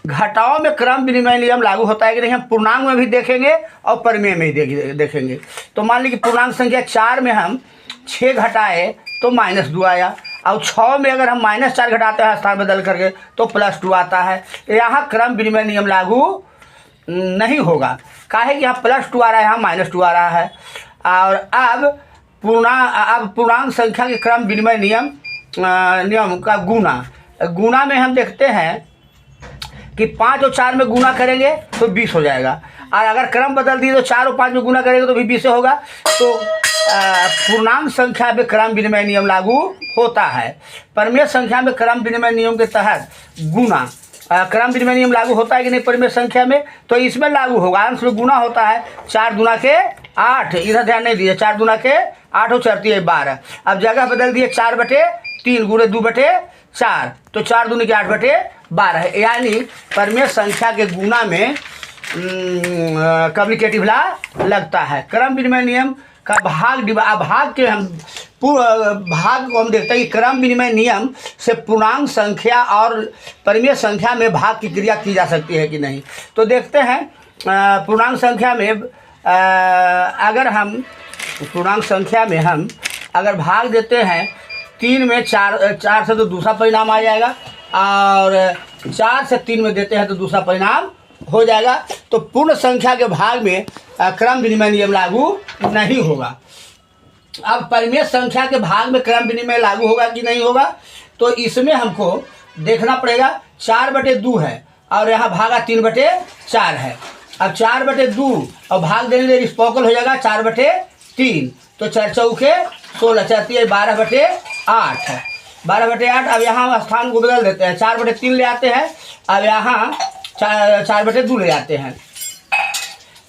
घटाओं में क्रम विनिमय नियम लागू होता है कि नहीं, हम पूर्णांक में भी देखेंगे और परिमेय में भी देखेंगे। तो मान लीजिए पूर्णांक संख्या 4 में हम 6 घटाए तो -2 आया, और 6 में अगर हम -4 घटाते हैं स्थान बदल करके तो +2 आता है। यहाँ क्रम विनिमय नियम लागू नहीं होगा, काहे कि यहाँ +2 आ रहा है, यहाँ -2 आ रहा है। और अब पूर्णांक संख्या के क्रम विनिमय नियम का गुणा में हम देखते हैं कि 5 और 4 में गुना करेंगे तो 20 हो जाएगा, और अगर क्रम बदल दिए तो 4 और 5 में गुना करेंगे तो भी 20 होगा। तो पूर्णांक संख्या में क्रम विनिमय नियम लागू होता है। परिमेय संख्या में क्रम विनिमय नियम के तहत क्रम विनिमय नियम लागू होता है कि नहीं परिमेय संख्या में, तो इसमें लागू होगा। अंश में गुना होता है, 4 दूना के 8, इधर ध्यान नहीं दीजिए, 4 दूना के 8 और 4 12। अब जगह बदल दिए 4/3 गुणे 2/4, तो 4 दूनी के 8/12, यानी परिमेय संख्या के गुना में कम्युनिकेटिव ला लगता है। क्रम विनिमय नियम का भाग को हम देखते हैं कि क्रम विनिमय नियम से पूर्णांक संख्या और परिमेय संख्या में भाग की क्रिया की जा सकती है कि नहीं। तो देखते हैं पूर्णांक संख्या में हम अगर भाग देते हैं 3 में 4 से तो दूसरा परिणाम आ जाएगा, और 4 से 3 में देते हैं तो दूसरा परिणाम हो जाएगा। तो पूर्ण संख्या के भाग में क्रम विनिमय नियम लागू नहीं होगा। अब परिमेय संख्या के भाग में क्रम विनिमय लागू होगा कि नहीं होगा, तो इसमें हमको देखना पड़ेगा। 4/2 है और यहाँ भागा 3/4 है। अब 4/2 और भाग देने से रिस्पोकल हो जाएगा 4/3, तो 4 चौके 16, 4 3 12/8 है, 12/8। अब यहाँ स्थान को बदल देते हैं, 4/3 ले आते हैं, अब यहाँ 4/2 ले आते हैं।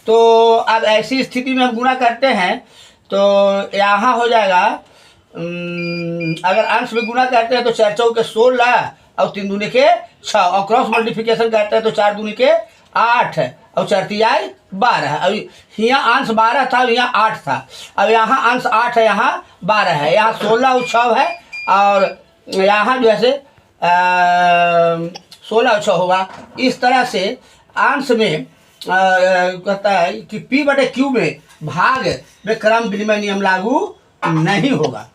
तो अब ऐसी स्थिति में हम गुणा करते हैं तो यहाँ हो जाएगा, अगर अंश में गुणा करते हैं तो 4 चौके 16 और 3 दूनी के 6, और क्रॉस मल्टीप्लिकेशन करते हैं तो 4 दूनी के 8 और 4 3 12। अब यहाँ अंश 12 था, यहाँ 8 था, अब यहाँ अंश 8 है, यहाँ 12 है, यहाँ 16 और 6 है, और यहाँ जो है 16 और 6 होगा। इस तरह से अंश में कहता है कि P/Q में भाग में क्रम विनिमय नियम लागू नहीं होगा।